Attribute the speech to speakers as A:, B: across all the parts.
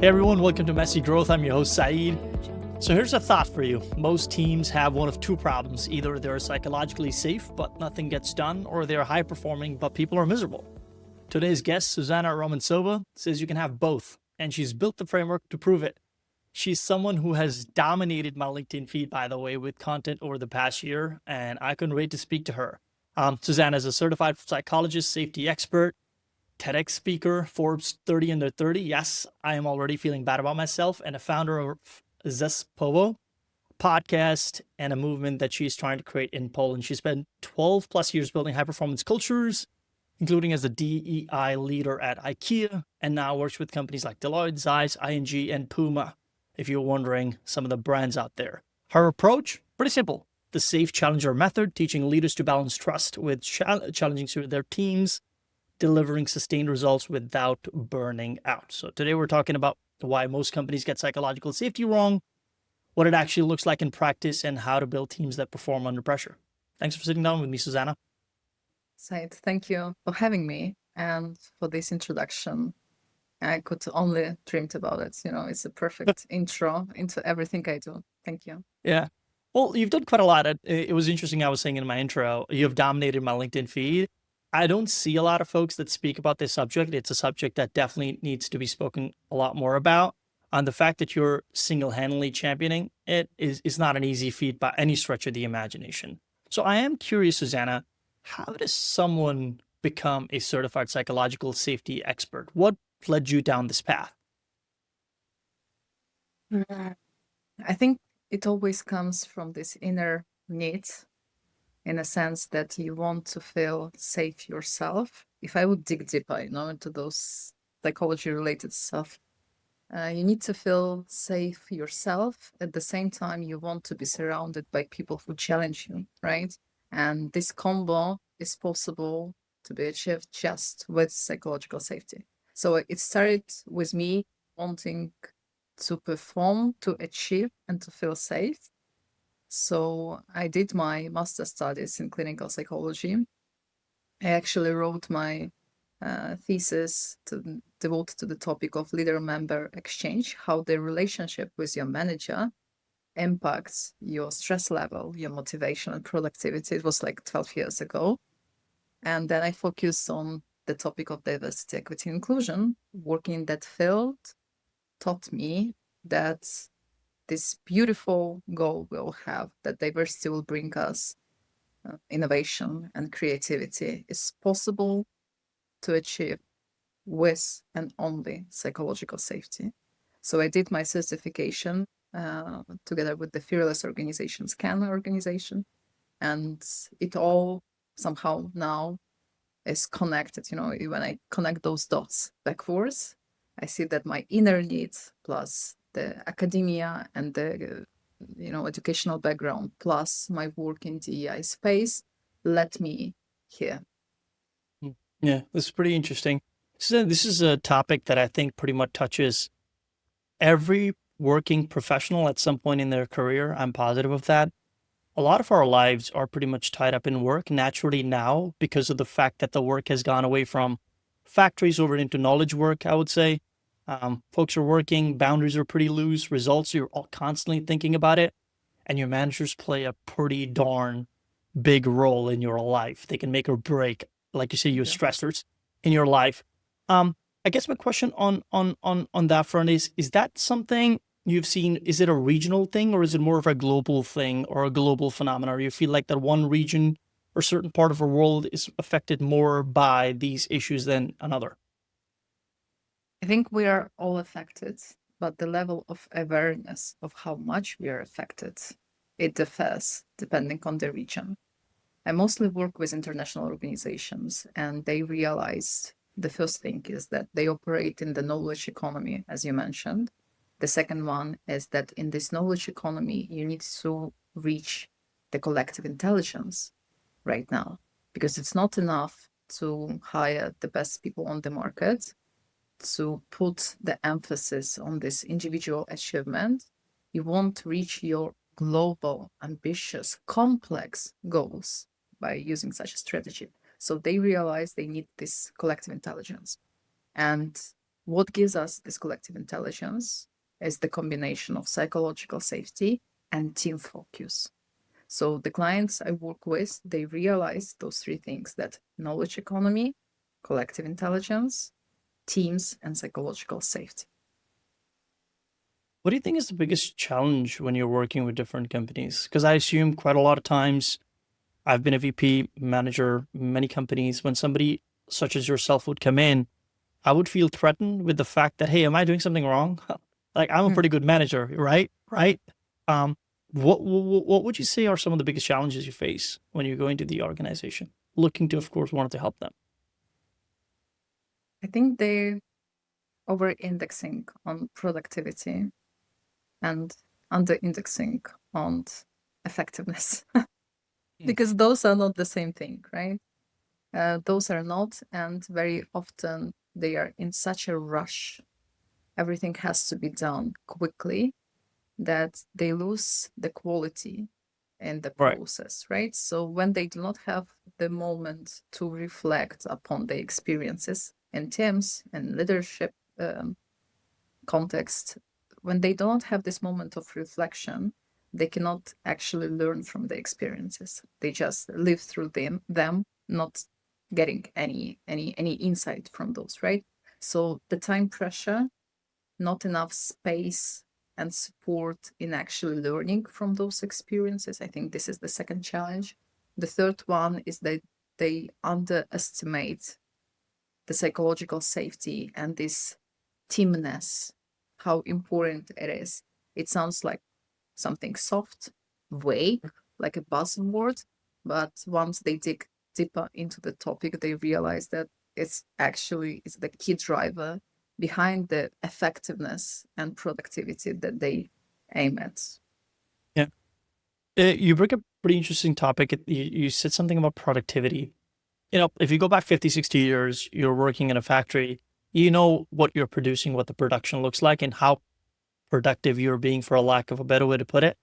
A: Hey everyone, welcome to Messy Growth. I'm your host, Saeed. So here's a thought for you. Most teams have one of two problems. Either they're psychologically safe, but nothing gets done, or they're high performing, but people are miserable. Today's guest, Susanna Romantsova, says you can have both, and she's built the framework to prove it. She's someone who has dominated my LinkedIn feed, by the way, with content over the past year, and I couldn't wait to speak to her. Susanna is a certified psychologist, safety expert, TEDx speaker, Forbes 30 under 30. Yes, I am already feeling bad about myself, and a founder of Zespołowo podcast and a movement that she's trying to create in Poland. She spent 12 plus years building high performance cultures, including as a DEI leader at IKEA, and now works with companies like Deloitte, Zeiss, ING, and Puma, if you're wondering some of the brands out there. Her approach, pretty simple. The safe challenger method, teaching leaders to balance trust with challenging their teams, delivering sustained results without burning out. So today we're talking about why most companies get psychological safety wrong, what it actually looks like in practice, and how to build teams that perform under pressure. Thanks for sitting down with me, Susanna.
B: Said, thank you for having me and for this introduction. I could only dreamed about it. It's a perfect intro into everything I do. Thank you.
A: Yeah. Well, you've done quite a lot. It was interesting. I was saying in my intro, you've dominated my LinkedIn feed. I don't see a lot of folks that speak about this subject. It's a subject that definitely needs to be spoken a lot more about. And the fact that you're single-handedly championing it is not an easy feat by any stretch of the imagination. So I am curious, Susanna, how does someone become a certified psychological safety expert? What led you down this path?
B: I think it always comes from this inner need, in a sense that you want to feel safe yourself. If I would dig deeper, into those psychology-related stuff, you need to feel safe yourself. At the same time, you want to be surrounded by people who challenge you, right? And this combo is possible to be achieved just with psychological safety. So it started with me wanting to perform, to achieve, and to feel safe. So I did my master's studies in clinical psychology. I actually wrote my thesis devoted to the topic of leader-member exchange, how the relationship with your manager impacts your stress level, your motivation and productivity. It was like 12 years ago. And then I focused on the topic of diversity, equity, inclusion. Working in that field taught me that this beautiful goal we'll have, that diversity will bring us innovation and creativity, is possible to achieve with and only psychological safety. So I did my certification together with the Fearless Organization, SCAN organization, and it all somehow now is connected. When I connect those dots backwards, I see that my inner needs plus the academia and the educational background plus my work in DEI space led me here.
A: Yeah, this is pretty interesting. So this is a topic that I think pretty much touches every working professional at some point in their career. I'm positive of that. A lot of our lives are pretty much tied up in work naturally now because of the fact that the work has gone away from factories over into knowledge work, I would say. Folks are working, boundaries are pretty loose, results, you're all constantly thinking about it, and your managers play a pretty darn big role in your life. They can make or break, like you say, your stressors in your life. I guess my question on that front is that something you've seen? Is it a regional thing or is it more of a global thing or a global phenomenon? Or you feel like that one region or certain part of the world is affected more by these issues than another?
B: I think we are all affected, but the level of awareness of how much we are affected, it differs depending on the region. I mostly work with international organizations, and they realized the first thing is that they operate in the knowledge economy, as you mentioned. The second one is that in this knowledge economy, you need to reach the collective intelligence right now, because it's not enough to hire the best people on the market, to put the emphasis on this individual achievement. You won't reach your global, ambitious, complex goals by using such a strategy. So they realize they need this collective intelligence. And what gives us this collective intelligence is the combination of psychological safety and team focus. So the clients I work with, they realize those three things: that knowledge economy, collective intelligence, teams, and psychological safety.
A: What do you think is the biggest challenge when you're working with different companies? Because I assume quite a lot of times I've been a VP manager, many companies, when somebody such as yourself would come in, I would feel threatened with the fact that, hey, am I doing something wrong? Like, I'm a pretty good manager, right? Right? What would you say are some of the biggest challenges you face when you go into the organization, looking to, of course, wanting to help them?
B: I think they're over-indexing on productivity and under-indexing on effectiveness. Because those are not the same thing, right? Those are not, and very often they are in such a rush. Everything has to be done quickly that they lose the quality in the
A: Right.
B: process, right? So when they do not have the moment to reflect upon the experiences in teams and leadership context, when they don't have this moment of reflection, they cannot actually learn from the experiences. They just live through them, not getting any insight from those, right? So the time pressure, not enough space and support in actually learning from those experiences. I think this is the second challenge. The third one is that they underestimate the psychological safety and this teamness, how important it is. It sounds like something soft, vague, like a buzzword, but once they dig deeper into the topic, they realize that it's the key driver behind the effectiveness and productivity that they aim at.
A: Yeah. You bring up a pretty interesting topic. You said something about productivity. If you go back 50, 60 years, you're working in a factory, you know what you're producing, what the production looks like, and how productive you're being, for a lack of a better way to put it.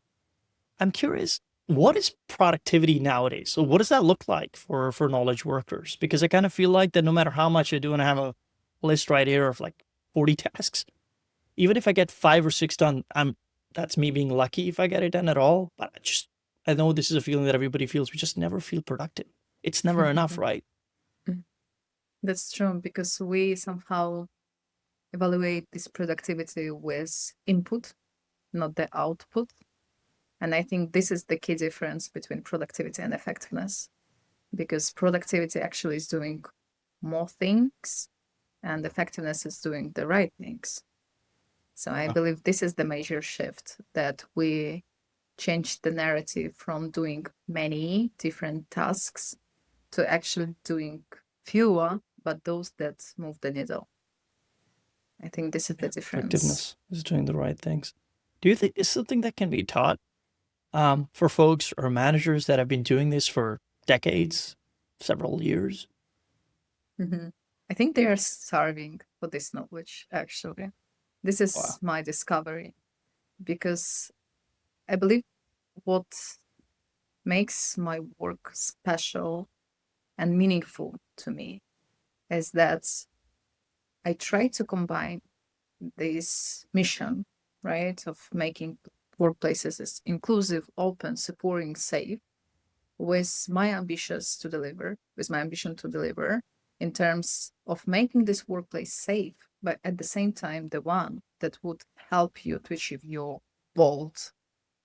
A: I'm curious, what is productivity nowadays? So what does that look like for knowledge workers? Because I kind of feel like that no matter how much I do, and I have a list right here of like 40 tasks, even if I get 5 or 6 done, that's me being lucky if I get it done at all. But I know this is a feeling that everybody feels. We just never feel productive. It's never enough, right?
B: That's true, because we somehow evaluate this productivity with input, not the output. And I think this is the key difference between productivity and effectiveness, because productivity actually is doing more things and effectiveness is doing the right things. So I believe this is the major shift, that we change the narrative from doing many different tasks to actually doing fewer, but those that move the needle. I think this is the difference.
A: Effectiveness is doing the right things. Do you think it's something that can be taught for folks or managers that have been doing this for decades, several years?
B: I think they are starving for this knowledge, actually. This is my discovery, because I believe what makes my work special and meaningful to me is that I try to combine this mission, right, of making workplaces as inclusive, open, supporting, safe, with my ambition to deliver in terms of making this workplace safe, but at the same time, the one that would help you to achieve your bold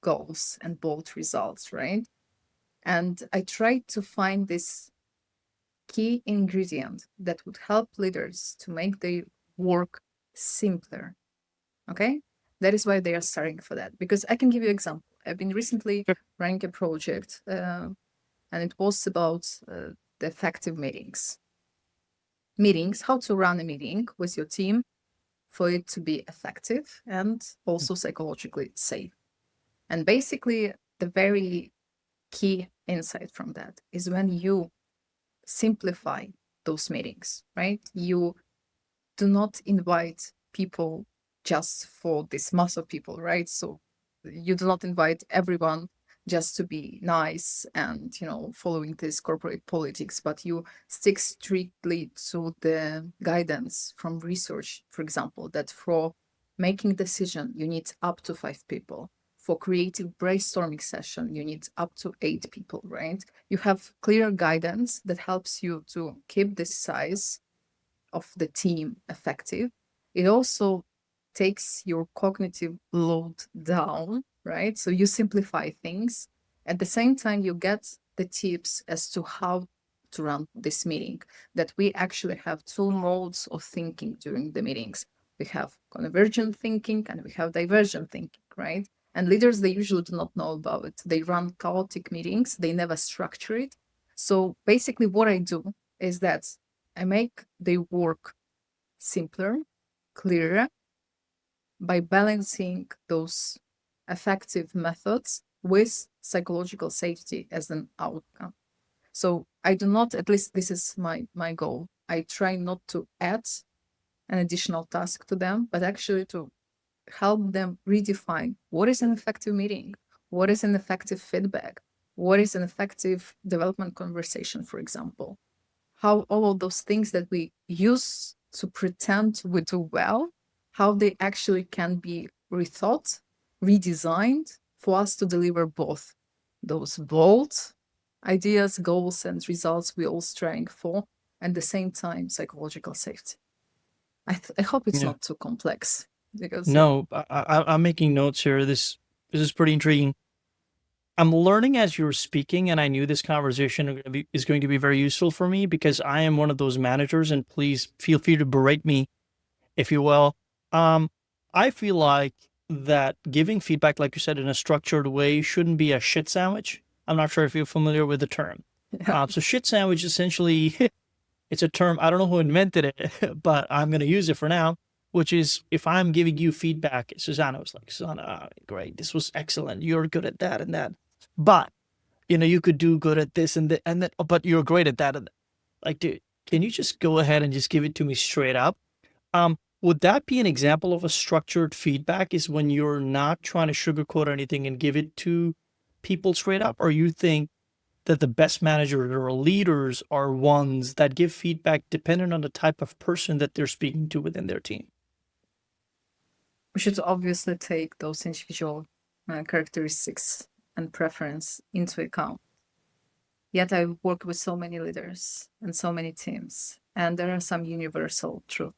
B: goals and bold results, right? And I tried to find this key ingredient that would help leaders to make their work simpler. Okay? That is why they are starting for that. Because I can give you an example. I've been recently running a project, and it was about the effective meetings. How to run a meeting with your team for it to be effective and also psychologically safe. And basically, the very key insight from that is when you simplify those meetings, right? You do not invite people just for this mass of people, right? So you do not invite everyone just to be nice and, following this corporate politics, but you stick strictly to the guidance from research, for example, that for making decision, you need up to 5 people. For creative brainstorming session, you need up to 8 people, right? You have clear guidance that helps you to keep the size of the team effective. It also takes your cognitive load down, right? So you simplify things. At the same time, you get the tips as to how to run this meeting, that we actually have 2 modes of thinking during the meetings. We have convergent thinking and we have divergent thinking, right? And leaders, they usually do not know about it. They run chaotic meetings. They never structure it. So basically what I do is that I make the work simpler, clearer, by balancing those effective methods with psychological safety as an outcome. So I do not, at least this is my goal, I try not to add an additional task to them, but actually to help them redefine what is an effective meeting, what is an effective feedback, what is an effective development conversation, for example. How all of those things that we use to pretend we do well, how they actually can be rethought, redesigned for us to deliver both those bold ideas, goals, and results we all striving for, and at the same time, psychological safety. I hope it's
A: Yeah.
B: not too complex because
A: No, I'm making notes here. This is pretty intriguing. I'm learning as you're speaking, and I knew this conversation is going to be very useful for me because I am one of those managers, and please feel free to berate me, if you will. I feel like that giving feedback, like you said, in a structured way shouldn't be a shit sandwich. I'm not sure if you're familiar with the term.
B: yeah.
A: So shit sandwich, essentially, it's a term, I don't know who invented it, but I'm going to use it for now, which is if I'm giving you feedback, Susanna was like, Susanna, great, this was excellent. You're good at that and that. But, you could do good at this and that, but you're great at that. And that. Like, dude, can you just go ahead and just give it to me straight up? Would that be an example of a structured feedback, is when you're not trying to sugarcoat anything and give it to people straight up? Or you think that the best managers or leaders are ones that give feedback dependent on the type of person that they're speaking to within their team?
B: We should obviously take those individual characteristics and preference into account. Yet I work with so many leaders and so many teams, and there are some universal truths.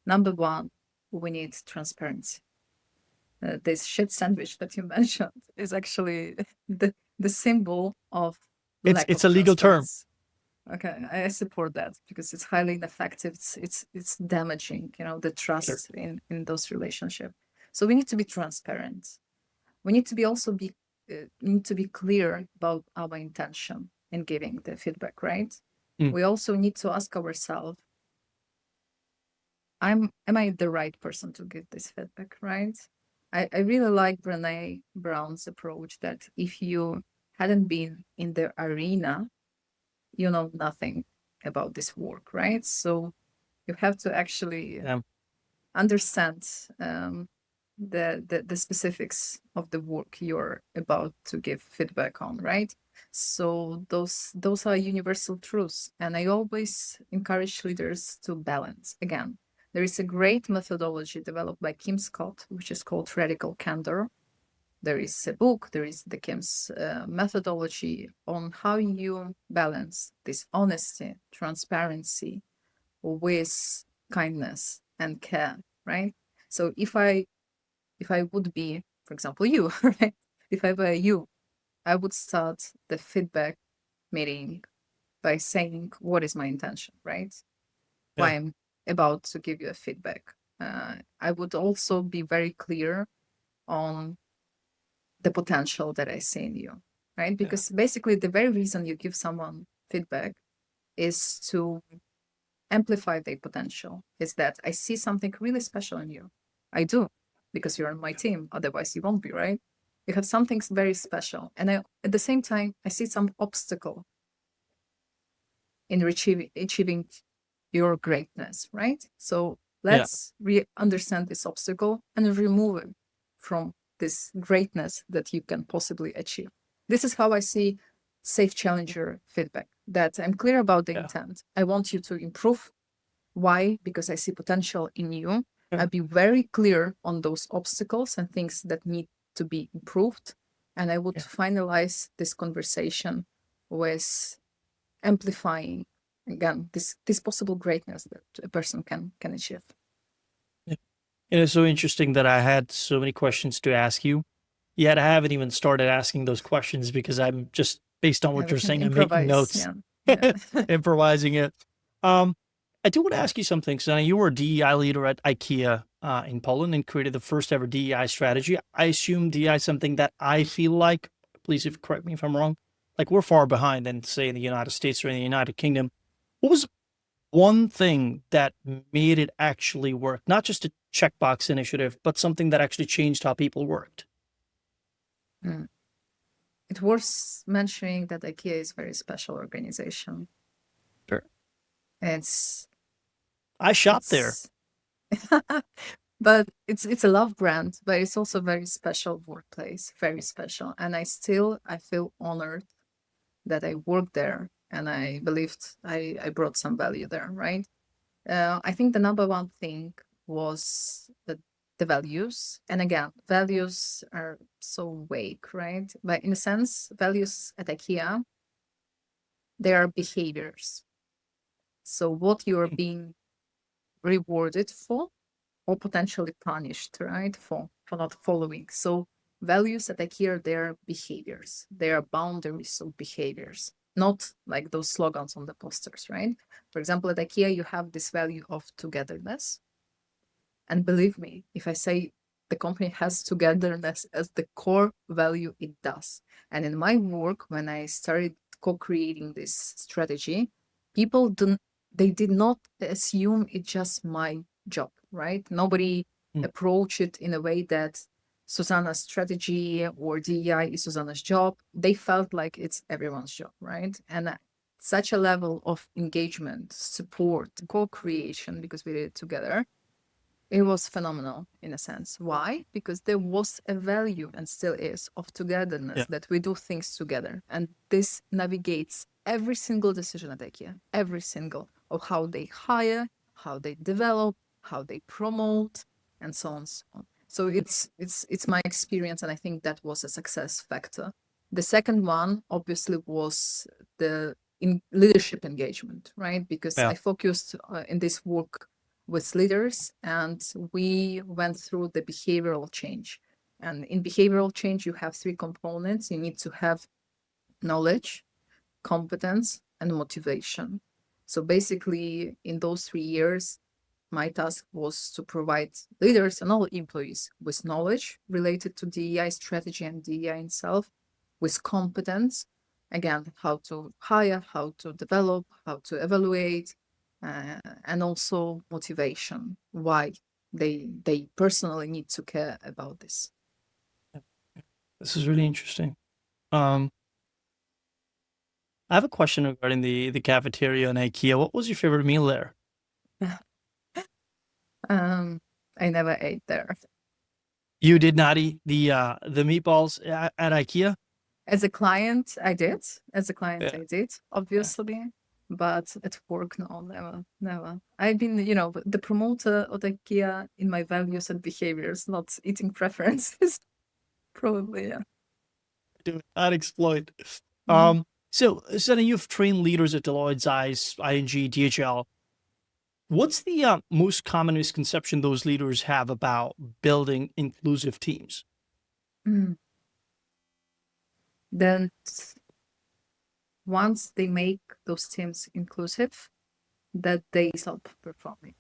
B: Number one, we need transparency. This shit sandwich that you mentioned is actually the symbol of lack
A: It's
B: of
A: a legal term.
B: transparency. Okay, I support that because it's highly ineffective. It's damaging, the trust in those relationships. So we need to be transparent. We need to be clear about our intention in giving the feedback, right? We also need to ask ourselves, am I the right person to give this feedback, right? I really like Brené Brown's approach that if you hadn't been in the arena, you know nothing about this work, right? So you have to actually understand the specifics of the work you're about to give feedback on, right? So those are universal truths, and I always encourage leaders to balance. Again, there is a great methodology developed by Kim Scott, which is called Radical Candor. There is a book, there is the Kim's methodology on how you balance this honesty, transparency with kindness and care, right? So if I would be, for example, you, right? If I were you, I would start the feedback meeting by saying, what is my intention, right? Why I'm about to give you a feedback. I would also be very clear on the potential that I see in you, right? Because basically the very reason you give someone feedback is to amplify their potential. Is that I see something really special in you. I do, because you're on my team. Otherwise you won't be, right? You have something very special. And at the same time, I see some obstacle in achieving your greatness, right? So let's understand this obstacle and remove it from this greatness that you can possibly achieve. This is how I see safe challenger feedback, that I'm clear about the intent. I want you to improve. Why? Because I see potential in you. I'll be very clear on those obstacles and things that need to be improved. And I would finalize this conversation with amplifying, again, this possible greatness that a person can achieve.
A: And it's so interesting that I had so many questions to ask you, yet I haven't even started asking those questions because I'm just, based on what you're saying, I'm making notes, improvising it. I do want to ask you something, Susanna. You were a DEI leader at IKEA in Poland and created the first ever DEI strategy. I assume DEI is something that I feel like, please correct me if I'm wrong, like we're far behind than, say, in the United States or in the United Kingdom. What was one thing that made it actually work? Not just a checkbox initiative, but something that actually changed how people worked.
B: It's worth mentioning that IKEA is a very special organization.
A: Sure.
B: I
A: shopped there.
B: But it's a love brand, but it's also a very special workplace, very special. And I feel honored that I worked there, and I believed I brought some value there, right? I think the number one thing was the values. And again, values are so vague, right? But in a sense, values at IKEA, they are behaviors. So what you are being rewarded for or potentially punished, right? For not following. So values at IKEA, they're behaviors. They are boundaries of behaviors, not like those slogans on the posters, right? For example, at IKEA, you have this value of togetherness. And believe me, if I say the company has togetherness as the core value, it does. And in my work, when I started co-creating this strategy, people did not assume it's just my job, right? Nobody approached it in a way that Susanna's strategy or DEI is Susanna's job. They felt like it's everyone's job, right? And such a level of engagement, support, co-creation, because we did it together, it was phenomenal in a sense. Why? Because there was a value, and still is, of togetherness, that we do things together. And this navigates every single decision at IKEA, every single, of how they hire, how they develop, how they promote, and so on and so on. So it's my experience, and I think that was a success factor. The second one, obviously, was the leadership engagement, right? Because I focused in this work with leaders, and we went through the behavioral change. And in behavioral change, you have three components. You need to have knowledge, competence, and motivation. So basically, in those 3 years, my task was to provide leaders and all employees with knowledge related to DEI strategy and DEI itself, with competence, again, how to hire, how to develop, how to evaluate, and also motivation, why they personally need to care about this.
A: This is really interesting. I have a question regarding the cafeteria in IKEA. What was your favorite meal there?
B: I never ate there.
A: You did not eat the meatballs at IKEA?
B: As a client, I did. I did, obviously. But at work, no, never. I've been, the promoter of IKEA in my values and behaviors, not eating preferences. Probably, yeah.
A: Do not exploit. So, Susanna, you've trained leaders at Deloitte, Zeiss, ING, DHL. What's the most common misconception those leaders have about building inclusive teams?
B: Then once they make those teams inclusive, that they stop performing.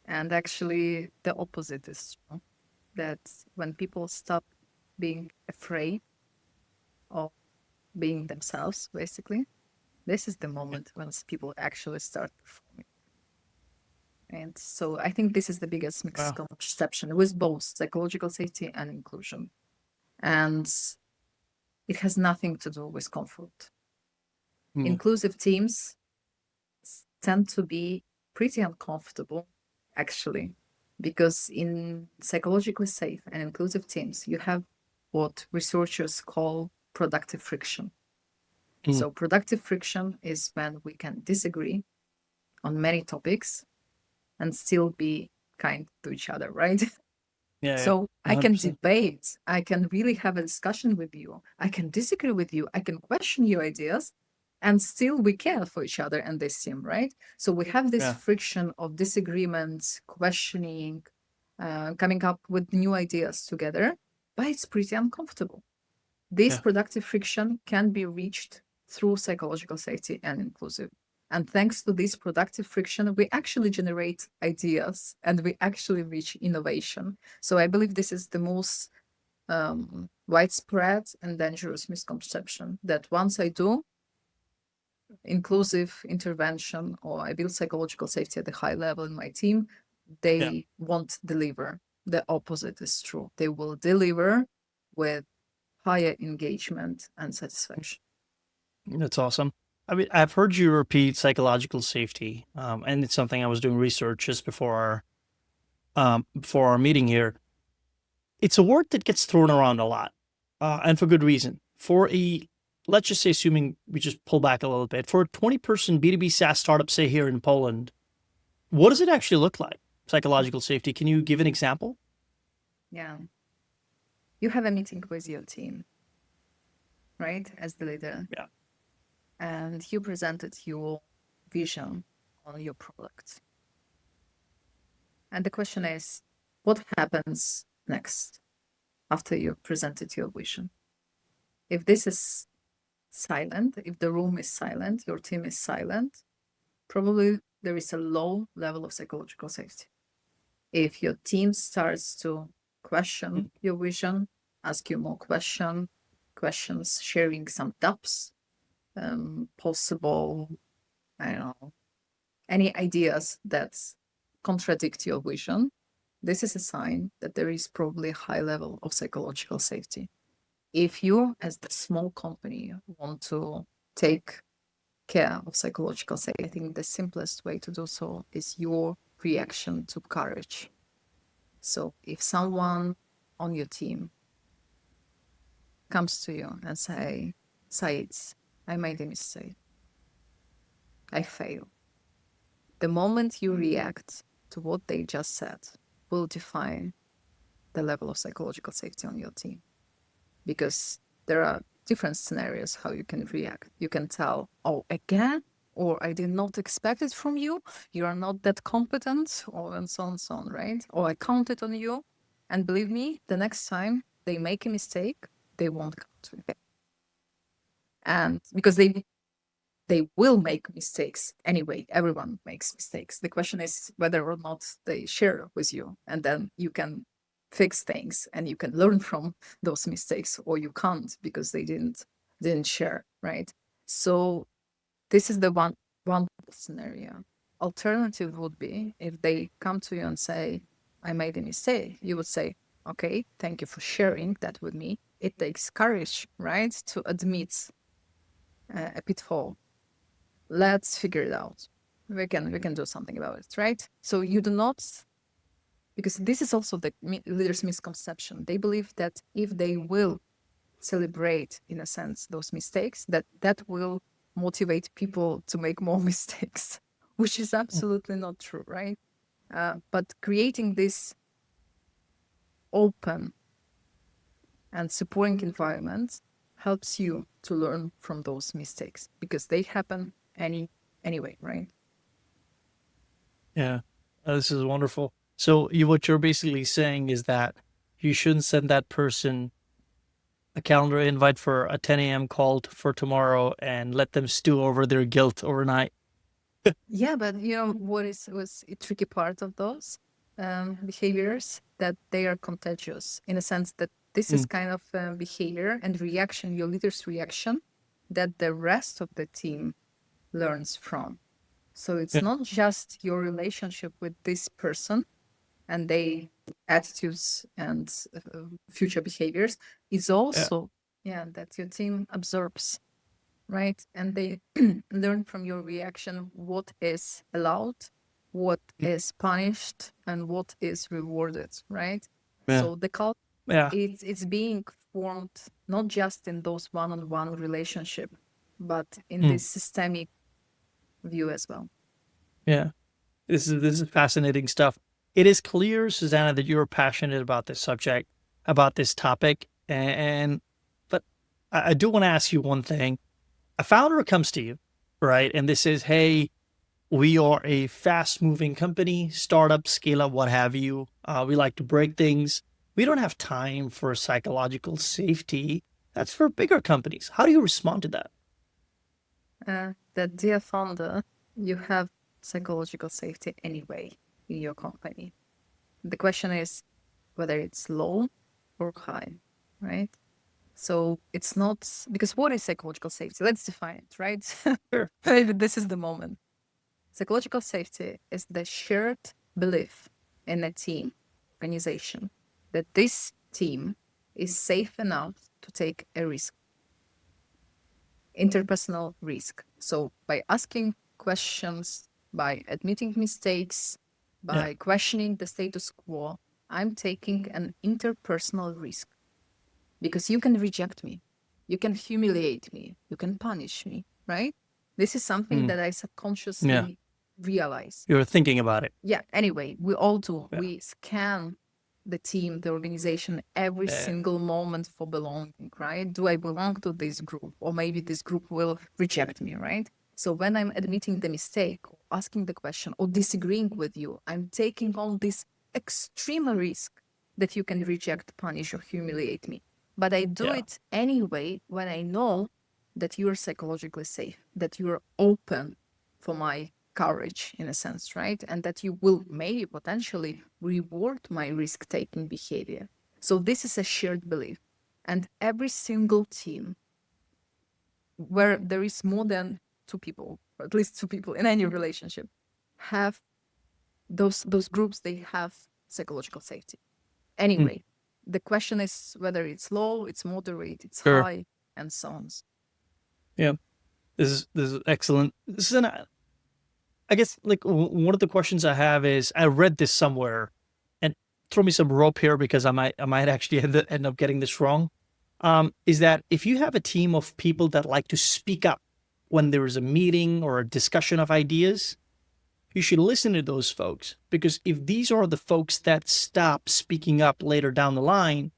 B: And actually, the opposite is true. That when people stop being afraid of being themselves, basically, this is the moment when people actually start performing. And so I think this is the biggest misconception with both psychological safety and inclusion. And it has nothing to do with comfort. Inclusive teams tend to be pretty uncomfortable, actually, because in psychologically safe and inclusive teams, you have what researchers call productive friction.
A: Mm.
B: So productive friction is when we can disagree on many topics and still be kind to each other, right?
A: Yeah,
B: So
A: yeah,
B: I can
A: 100%.
B: debate, I can really have a discussion with you, I can disagree with you, I can question your ideas, and still we care for each other and this team, right? So we have this
A: Yeah,
B: friction of disagreements, questioning, coming up with new ideas together, but it's pretty uncomfortable. This
A: yeah,
B: productive friction can be reached through psychological safety and inclusive. And thanks to this productive friction, we actually generate ideas and we actually reach innovation. So I believe this is the most widespread and dangerous misconception that once I do inclusive intervention or I build psychological safety at a high level in my team,
A: yeah.
B: they won't deliver. The opposite is true. They will deliver with higher engagement and satisfaction.
A: That's awesome. I mean, I've heard you repeat psychological safety, and it's something I was doing research just before our meeting here. It's a word that gets thrown around a lot, and for good reason. Let's just say, assuming we just pull back a little bit, for a 20-person B2B SaaS startup, say here in Poland, what does it actually look like? Psychological safety. Can you give an example?
B: Yeah. You have a meeting with your team, right? As the leader.
A: Yeah.
B: And you presented your vision on your product. And the question is, what happens next after you presented your vision? If this is silent, if the room is silent, your team is silent, probably there is a low level of psychological safety. If your team starts to question your vision, ask you more questions, sharing some doubts, possible, I don't know, any ideas that contradict your vision, this is a sign that there is probably a high level of psychological safety. If you, as the small company, want to take care of psychological safety, I think the simplest way to do so is your reaction to courage. So if someone on your team comes to you and say, Zeiss, I made a mistake, I failed. The moment you react to what they just said will define the level of psychological safety on your team. Because there are different scenarios how you can react. You can tell, oh, again, or I did not expect it from you. You are not that competent, or and so on, right? Or I counted on you. And believe me, the next time they make a mistake, they won't come to me. And because they will make mistakes anyway. Everyone makes mistakes. The question is whether or not they share with you, and then you can fix things and you can learn from those mistakes, or you can't because they didn't share, right? So this is the one scenario. Alternative would be if they come to you and say, I made a mistake, you would say, okay, thank you for sharing that with me. It takes courage, right, to admit a pitfall. Let's figure it out. We can do something about it, right? So you do not, because this is also the leaders' misconception. They believe that if they will celebrate, in a sense, those mistakes, that will motivate people to make more mistakes, which is absolutely not true, right? But creating this open and supporting environment helps you to learn from those mistakes because they happen anyway, right?
A: Yeah. This is wonderful. So what you're basically saying is that you shouldn't send that person a calendar invite for a 10 a.m. call for tomorrow and let them stew over their guilt overnight.
B: Yeah, but you know what was a tricky part of those behaviors, that they are contagious in a sense that this is
A: Mm.
B: kind of behavior and reaction, your leader's reaction, that the rest of the team learns from. So it's
A: Yeah.
B: not just your relationship with this person and they attitudes and future behaviors. It's
A: Yeah.
B: also that your team absorbs, right? And they learn from your reaction what is allowed, what is punished and what is rewarded, right?
A: Yeah.
B: So the culture,
A: Yeah.
B: it's being formed not just in those one-on-one relationship, but in
A: Mm.
B: this systemic view as well.
A: Yeah. This is fascinating stuff. It is clear, Susanna, that you're passionate about this subject, about this topic. But I do want to ask you one thing. A founder comes to you, right? And this is, hey, we are a fast moving company, startup, scale up, what have you. We like to break things. We don't have time for psychological safety. That's for bigger companies. How do you respond to that?
B: That dear founder, you have psychological safety anyway in your company. The question is whether it's low or high, right? So it's not, because what is psychological safety? Let's define it, right?
A: Sure.
B: Maybe this is the moment. Psychological safety is the shared belief in a team, organization, that this team is safe enough to take a risk, interpersonal risk. So by asking questions, by admitting mistakes, by questioning the status quo, I'm taking an interpersonal risk. Because you can reject me, you can humiliate me, you can punish me, right? This is something that I subconsciously realize.
A: You're thinking about it.
B: Yeah, anyway, we all do.
A: Yeah.
B: We scan the team, the organization, every
A: Yeah.
B: single moment for belonging, right? Do I belong to this group? Or maybe this group will reject me, right? So when I'm admitting the mistake, or asking the question, or disagreeing with you, I'm taking on this extreme risk that you can reject, punish, or humiliate me. But I do it anyway when I know that you're psychologically safe, that you're open for my courage in a sense, right? And that you will maybe potentially reward my risk-taking behavior. So this is a shared belief. And every single team where there is more than two people, or at least two people in any relationship, have those groups, they have psychological safety. Anyway, the question is whether it's low, it's moderate, it's high, and so on.
A: Yeah. This is excellent. I guess like one of the questions I have is, I read this somewhere, and throw me some rope here because I might actually end up getting this wrong. Is that if you have a team of people that like to speak up when there is a meeting or a discussion of ideas, you should listen to those folks, because if these are the folks that stop speaking up later down the line,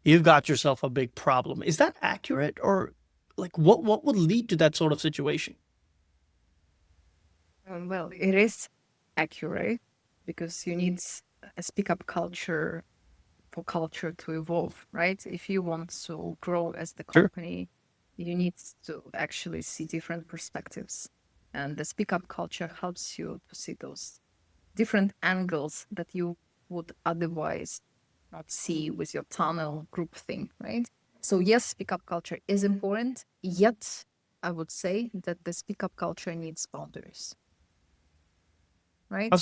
A: you've got yourself a big problem. Is that accurate, or like what would lead to that sort of situation?
B: Well, it is accurate because you need a speak-up culture for culture to evolve, right? If you want to grow as the company, you need to actually see different perspectives. And the speak-up culture helps you to see those different angles that you would otherwise not see with your tunnel group thing, right? So yes, speak-up culture is important, yet I would say that the speak-up culture needs boundaries. Right?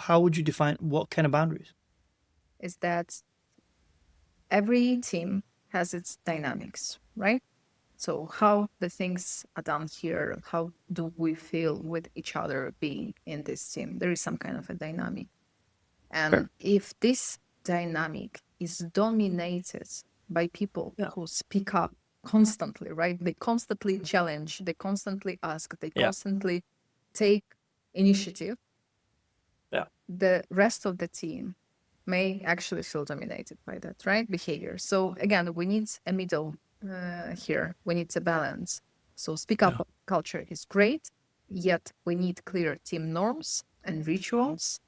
A: How would you define what kind of boundaries?
B: Is that every team has its dynamics, right? So how the things are done here, how do we feel with each other being in this team? There is some kind of a dynamic. And if this dynamic is dominated by people who speak up constantly, right? They constantly challenge, they constantly ask, they constantly take initiative. The rest of the team may actually feel dominated by that, right? Behavior. So again, we need a middle here. We need a balance. So speak up culture is great, yet we need clear team norms and rituals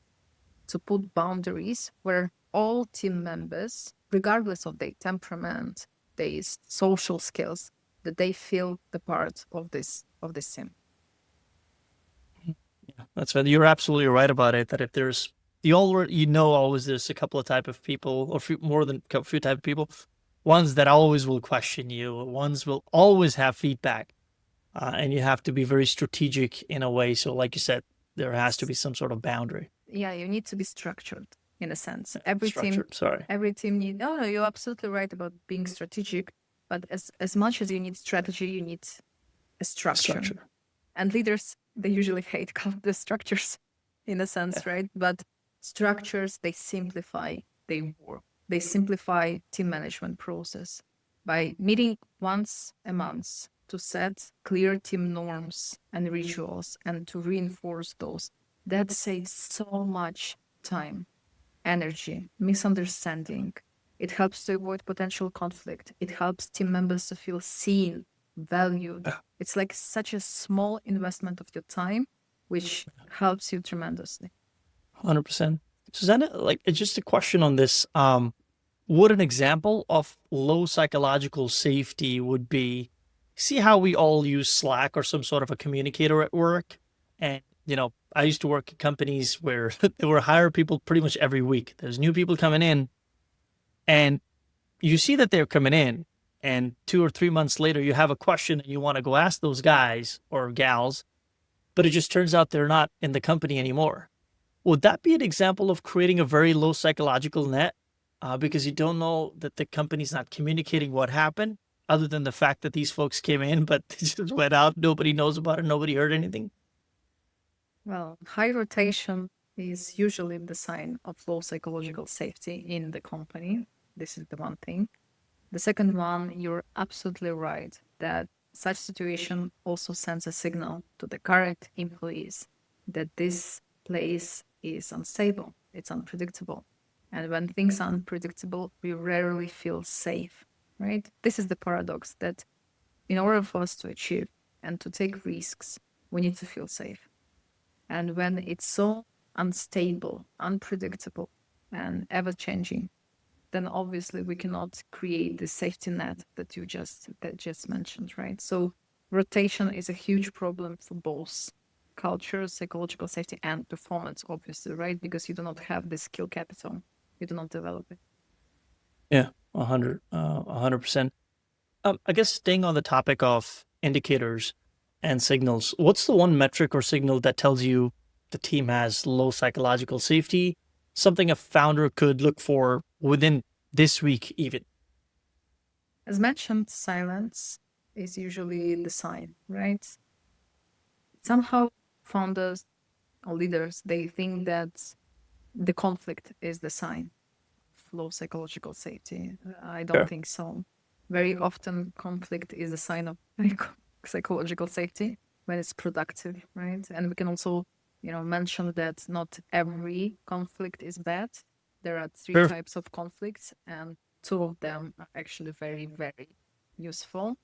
B: to put boundaries where all team members, regardless of their temperament, their social skills, that they feel the part of this team.
A: That's right. You're absolutely right about it. That if there's always there's a couple of type of people, or more than a few type of people. Ones that always will question you. Ones will always have feedback, and you have to be very strategic in a way. So, like you said, there has to be some sort of boundary.
B: Yeah, you need to be structured in a sense.
A: Every
B: team need. No, you're absolutely right about being strategic. But as much as you need strategy, you need a structure. And leaders they usually hate the structures in a sense, right? But structures, they simplify their work. They simplify team management process by meeting once a month to set clear team norms and rituals and to reinforce those. That saves so much time, energy, misunderstanding. It helps to avoid potential conflict. It helps team members to feel seen, valued. It's like such a small investment of your time, which helps you tremendously.
A: 100%. Susanna, like, it's just a question on this. What an example of low psychological safety would be. See how we all use Slack or some sort of a communicator at work? And, I used to work at companies where they were hire people pretty much every week. There's new people coming in, and you see that they're coming in, and 2 or 3 months later, you have a question and you want to go ask those guys or gals, but it just turns out they're not in the company anymore. Would that be an example of creating a very low psychological net? Because you don't know that the company's not communicating what happened, other than the fact that these folks came in, but they just went out. Nobody knows about it. Nobody heard anything.
B: Well, high rotation is usually the sign of low psychological safety in the company. This is the one thing. The second one, you're absolutely right that such situation also sends a signal to the current employees that this place is unstable, it's unpredictable. And when things are unpredictable, we rarely feel safe, right? This is the paradox that in order for us to achieve and to take risks, we need to feel safe. And when it's so unstable, unpredictable, and ever changing, then obviously we cannot create the safety net that you just mentioned, right? So rotation is a huge problem for both culture, psychological safety, and performance, obviously, right? Because you do not have the skill capital, you do not develop it.
A: Yeah, 100%. I guess staying on the topic of indicators and signals, what's the one metric or signal that tells you the team has low psychological safety? Something a founder could look for within this week, even.
B: As mentioned, silence is usually the sign, right? Somehow founders or leaders, they think that the conflict is the sign of low psychological safety. I don't
A: Sure.
B: think so. Very often conflict is a sign of psychological safety when it's productive, right? And we can also, mention that not every conflict is bad. There are three
A: Sure.
B: types of conflicts, and two of them are actually very, very useful.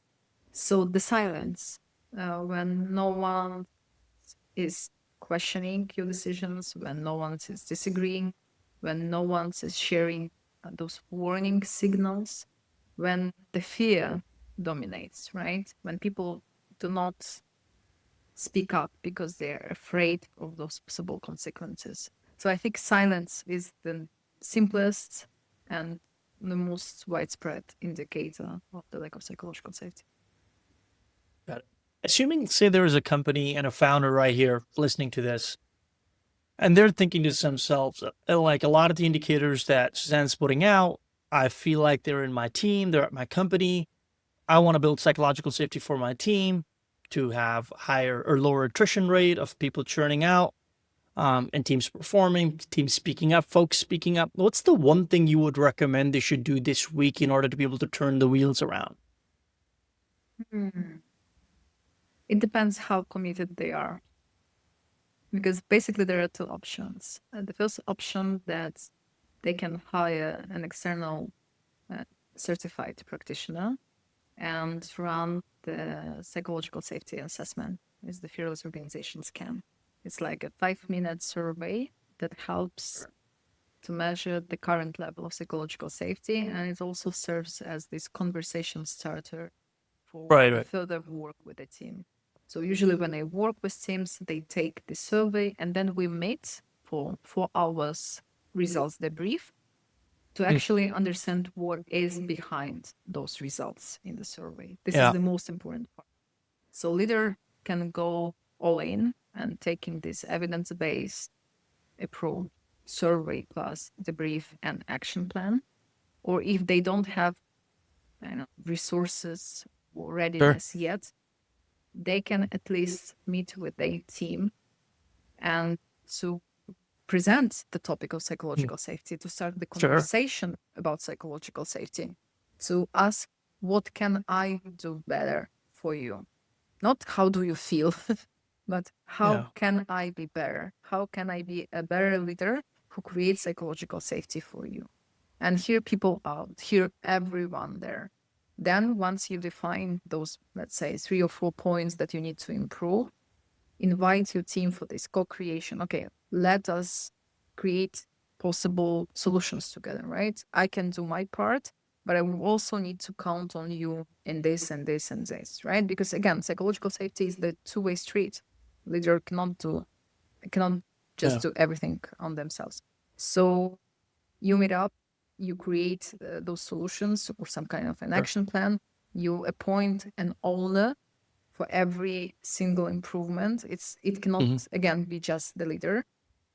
B: So the silence, when no one is questioning your decisions, when no one is disagreeing, when no one is sharing those warning signals, when the fear dominates, right? When people do not speak up because they're afraid of those possible consequences. So I think silence is the simplest and the most widespread indicator of the lack of psychological safety.
A: Got it. Assuming, say, there is a company and a founder right here listening to this, and they're thinking to themselves, like a lot of the indicators that Suzanne's putting out, I feel like they're in my team, they're at my company. I want to build psychological safety for my team to have higher or lower attrition rate of people churning out, and teams performing, teams speaking up, folks speaking up. What's the one thing you would recommend they should do this week in order to be able to turn the wheels around?
B: It depends how committed they are. Because basically there are two options. The first option that they can hire an external certified practitioner and run the psychological safety assessment. Is the Fearless Organization Scan. It's like a 5-minute survey that helps to measure the current level of psychological safety, and it also serves as this conversation starter for
A: Right.
B: further work with the team. So usually when I work with teams, they take the survey and then we meet for 4 hours results debrief to actually understand what is behind those results in the survey. This is
A: Yeah.
B: the most important part. So leader can go all in and taking this evidence-based approach, survey plus debrief and action plan. Or if they don't have resources or
A: Sure.
B: readiness yet, they can at least meet with their team and to present the topic of psychological safety, to start the
A: Sure.
B: conversation about psychological safety, to ask, what can I do better for you? Not how do you feel, but how
A: Yeah.
B: can I be better? How can I be a better leader who creates psychological safety for you? And hear people out, hear everyone there. Then once you define those, let's say, 3 or 4 points that you need to improve, invite your team for this co-creation. Okay, let us create possible solutions together, right? I can do my part, but I will also need to count on you in this and this and this, right? Because again, psychological safety is the two-way street. Leader cannot just
A: Yeah.
B: do everything on themselves. So you meet up, you create those solutions or some kind of an
A: Sure.
B: action plan. You appoint an owner for every single improvement. It cannot
A: Mhm.
B: again be just the leader,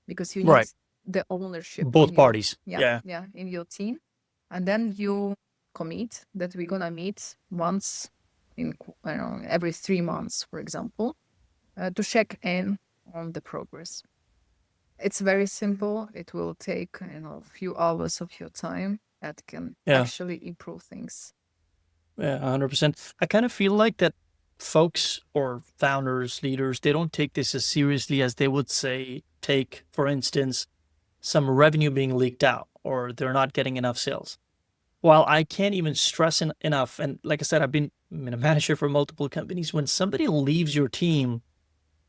B: because you need
A: Right.
B: the ownership
A: Both
B: in your
A: parties. Yeah.
B: in your team. And then you commit that we're gonna meet once in every 3 months, for example, to check in on the progress. It's very simple. It will take a few hours of your time that can
A: Yeah.
B: actually improve things.
A: Yeah, 100%. I kind of feel like that folks or founders, leaders, they don't take this as seriously as they would say, take, for instance, some revenue being leaked out or they're not getting enough sales. While I can't even stress enough, and like I said, I've been a manager for multiple companies. When somebody leaves your team,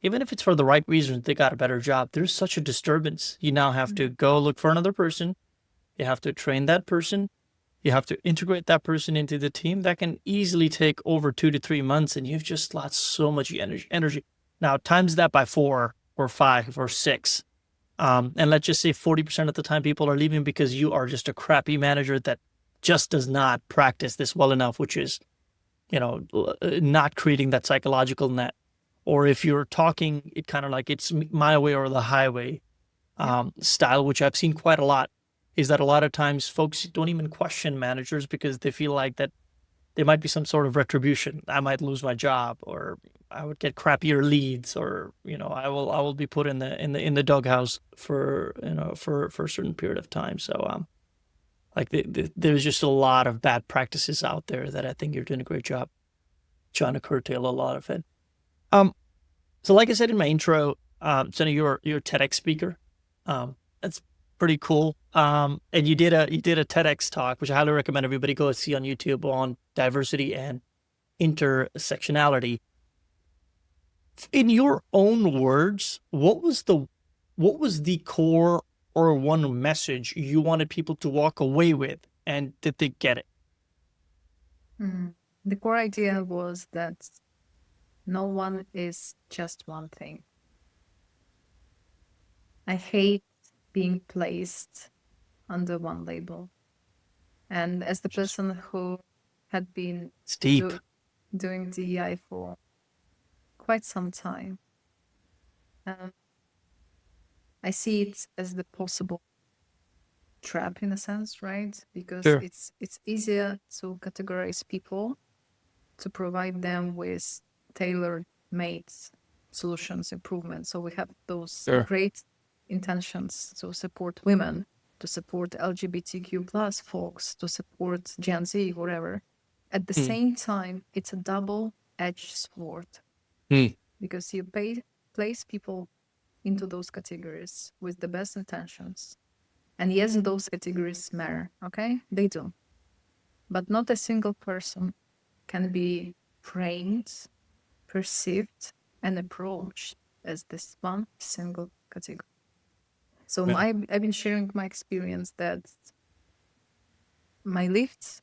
A: even if it's for the right reasons, they got a better job, there's such a disturbance. You now have to go look for another person. You have to train that person. You have to integrate that person into the team. That can easily take over 2 to 3 months, and you've just lost so much energy. Now, times that by 4 or 5 or 6. And let's just say 40% of the time people are leaving because you are just a crappy manager that just does not practice this well enough, which is, not creating that psychological net. Or if you're talking it kind of like it's my way or the highway style, which I've seen quite a lot, is that a lot of times folks don't even question managers because they feel like that there might be some sort of retribution. I might lose my job, or I would get crappier leads, or I will be put in the doghouse for for a certain period of time. So like there's just a lot of bad practices out there that I think you're doing a great job trying to curtail a lot of it. Um, so like I said in my intro, Jenna, you're a TEDx speaker. That's pretty cool. And you did a TEDx talk, which I highly recommend everybody go see on YouTube, on diversity and intersectionality. In your own words, what was the core or one message you wanted people to walk away with, and did they get it?
B: The core idea was that no one is just one thing. I hate being placed under one label. And as the person who had been
A: It's deep.
B: doing DEI for quite some time, I see it as the possible trap in a sense, right? Because
A: Sure.
B: it's easier to categorize people, to provide them with tailor-made solutions, improvements. So we have those
A: Sure.
B: great intentions to support women, to support LGBTQ plus folks, to support Gen Z, whatever. At the same time, it's a double-edged sword, because you place people into those categories with the best intentions. And yes, those categories matter, okay? They do. But not a single person can be framed, perceived, and approached as this one single category. So
A: Yeah.
B: I've been sharing my experience that my lived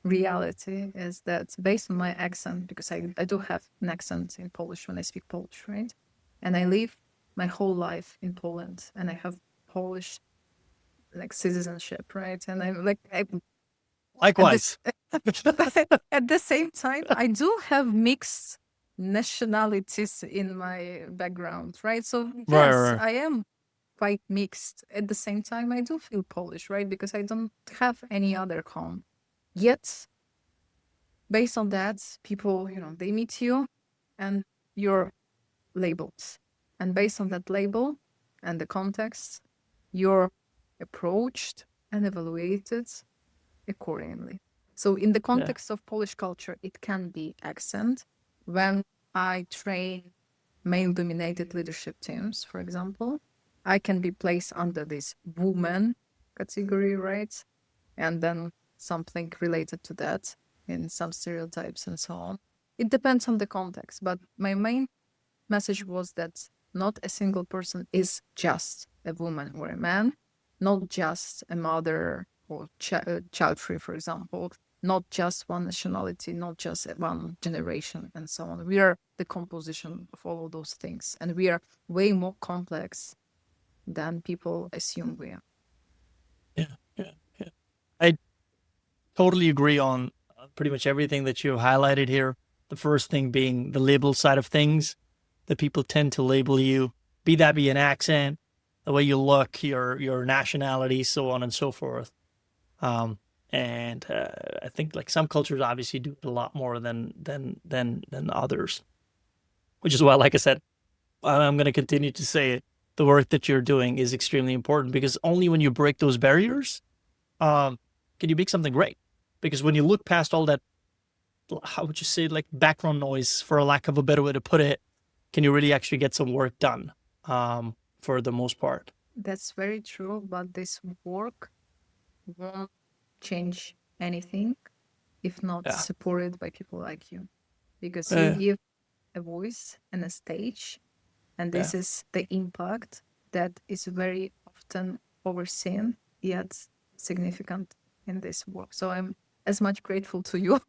B: reality is that, based on my accent, because I do have an accent in Polish when I speak Polish, right? And I live my whole life in Poland, and I have Polish citizenship, right? And I'm at
A: Likewise.
B: at the same time, I do have mixed nationalities in my background, right? So
A: Right,
B: yes,
A: right.
B: I am quite mixed. At the same time, I do feel Polish, right? Because I don't have any other home. Yet, based on that, people, they meet you and your labels. And based on that label and the context, you're approached and evaluated accordingly. So in the context of Polish culture, it can be accent. When I train male-dominated leadership teams, for example, I can be placed under this woman category, right? And then something related to that in some stereotypes and so on. It depends on the context, but my main message was that not a single person is just a woman or a man, not just a mother or child-free, for example, not just one nationality, not just one generation, and so on. We are the composition of all of those things, and we are way more complex than people assume we are.
A: Yeah. I totally agree on pretty much everything that you highlighted here. The first thing being the label side of things, that people tend to label you, be that be an accent, the way you look, your nationality, so on and so forth. And I think like some cultures obviously do it a lot more than others, which is why, like I said, I'm going to continue to say it. The work that you're doing is extremely important, because only when you break those barriers, can you make something great. Because when you look past all that, how would you say, like background noise, for a lack of a better way to put it, can you really actually get some work done, for the most part?
B: That's very true, but this work won't change anything if not supported by people like you, because you give a voice and a stage, and this is the impact that is very often overseen yet significant in this work. So I'm as much grateful to you,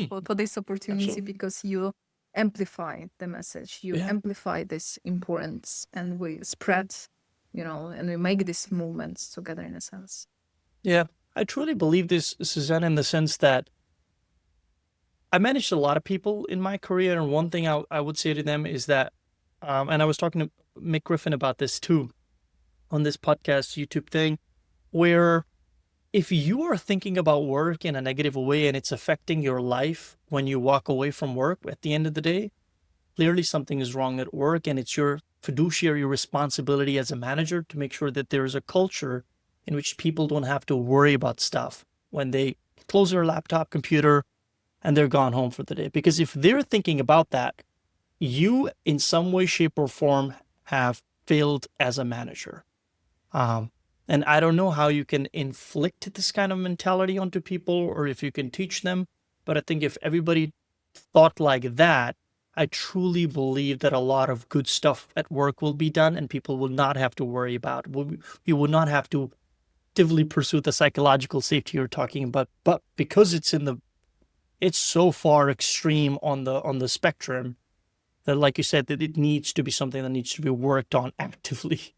B: for this opportunity.
A: Absolutely.
B: Because you amplify the message, you amplify this importance, and we spread, and we make these movements together in a sense.
A: Yeah, I truly believe this, Susanna, in the sense that I managed a lot of people in my career, and one thing I would say to them is that, and I was talking to Mick Griffin about this too, on this podcast, YouTube thing, where if you are thinking about work in a negative way and it's affecting your life when you walk away from work at the end of the day, clearly something is wrong at work, and it's your fiduciary responsibility as a manager to make sure that there is a culture in which people don't have to worry about stuff when they close their laptop computer and they're gone home for the day. Because if they're thinking about that, you in some way, shape, or form have failed as a manager. And I don't know how you can inflict this kind of mentality onto people, or if you can teach them. But I think if everybody thought like that, I truly believe that a lot of good stuff at work will be done, and people will not have to worry about. You will not have to actively pursue the psychological safety you're talking about. But because it's so far extreme on the spectrum, that, like you said, that it needs to be something that needs to be worked on actively.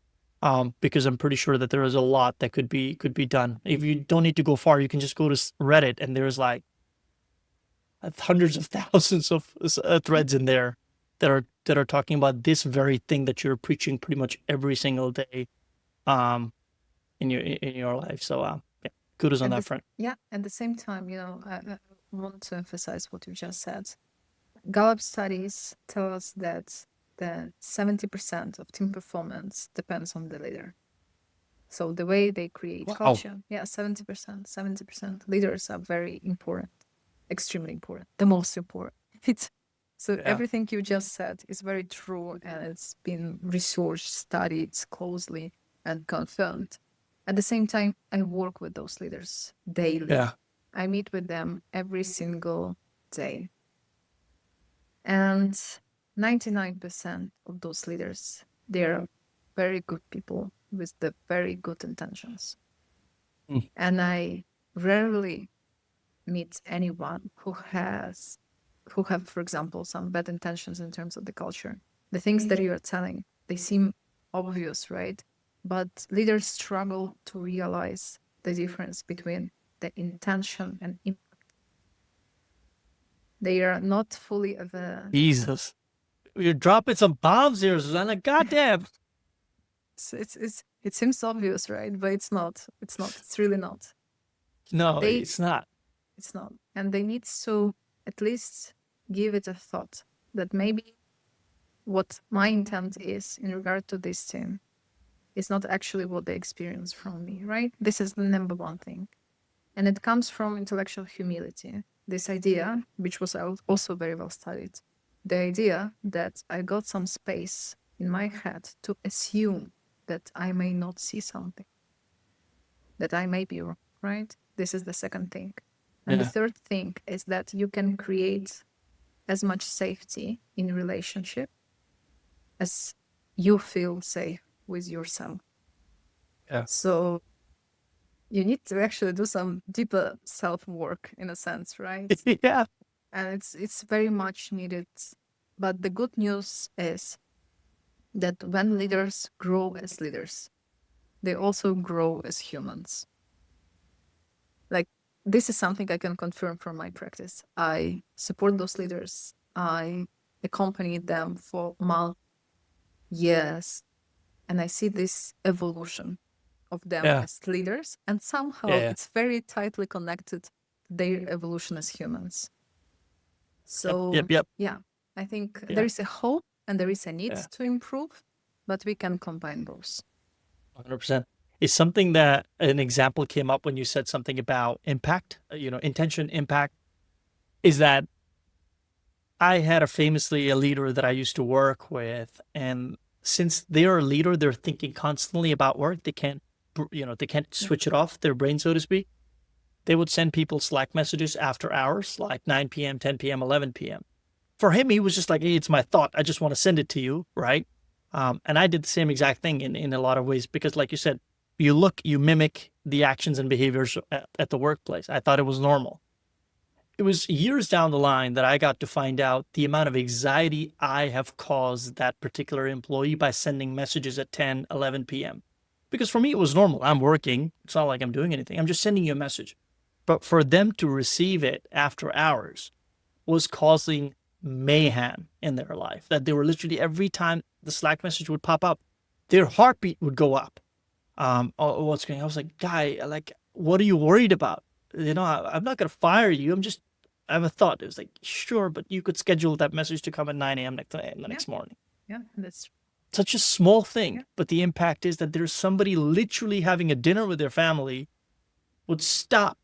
A: Because I'm pretty sure that there is a lot that could be done. If you don't need to go far, you can just go to Reddit, and there's like hundreds of thousands of threads in there that are talking about this very thing that you're preaching pretty much every single day, in your life. So kudos on that front.
B: Yeah, at the same time, I want to emphasize what you just said. Gallup studies tell us that the 70% of team performance depends on the leader. So the way they create culture, 70%. Leaders are very important, extremely important, the most important. Everything you just said is very true, and it's been researched, studied closely, and confirmed. At the same time, I work with those leaders daily. I meet with them every single day. And 99% of those leaders, they're very good people with the very good intentions. And I rarely meet anyone who have, for example, some bad intentions in terms of the culture. The things that you are telling, they seem obvious, right? But leaders struggle to realize the difference between the intention and impact. They are not fully aware.
A: Jesus, you're dropping some bombs here, Susanna. Goddamn.
B: It seems obvious, right? But it's not. It's not. It's really not.
A: No, it's not.
B: It's not. And they need to at least give it a thought. that maybe what my intent is in regard to this team is not actually what they experience from me, right? This is the number one thing. And it comes from intellectual humility. This idea, which was also very well studied, the idea that I got some space in my head to assume that I may not see something, that I may be wrong, right? This is the second thing. And the third thing is that you can create as much safety in relationship as you feel safe with yourself.
A: Yeah.
B: So you need to actually do some deeper self-work in a sense, right?
A: Yeah.
B: And it's very much needed. But the good news is that when leaders grow as leaders, they also grow as humans. Like, this is something I can confirm from my practice. I support those leaders. I accompany them for months, years, and I see this evolution of them
A: Yeah.
B: as leaders, and somehow
A: Yeah.
B: it's very tightly connected to their evolution as humans. So
A: Yep.
B: yeah, I think
A: Yeah.
B: there is a hope and there is a need
A: Yeah.
B: to improve, but we can combine both.
A: 100%. Is something that an example came up when you said something about impact, intention, impact, is that I had a leader that I used to work with, and since they're a leader, they're thinking constantly about work. They can't, they can't switch it off their brain, so to speak. They would send people Slack messages after hours, like 9 p.m., 10 p.m., 11 p.m. For him, he was just like, hey, it's my thought. I just want to send it to you, right? And I did the same exact thing in a lot of ways because, like you said, you mimic the actions and behaviors at the workplace. I thought it was normal. It was years down the line that I got to find out the amount of anxiety I have caused that particular employee by sending messages at 10, 11 p.m. Because for me, it was normal. I'm working. It's not like I'm doing anything. I'm just sending you a message. But for them to receive it after hours was causing mayhem in their life. That they were literally, every time the Slack message would pop up, their heartbeat would go up. Oh, what's going on? I was like, guy, like, what are you worried about? I'm not going to fire you. I have a thought. It was like, sure, but you could schedule that message to come at 9 a.m. the next morning.
B: Yeah, that's
A: Such a small thing, but the impact is that there's somebody literally having a dinner with their family would stop.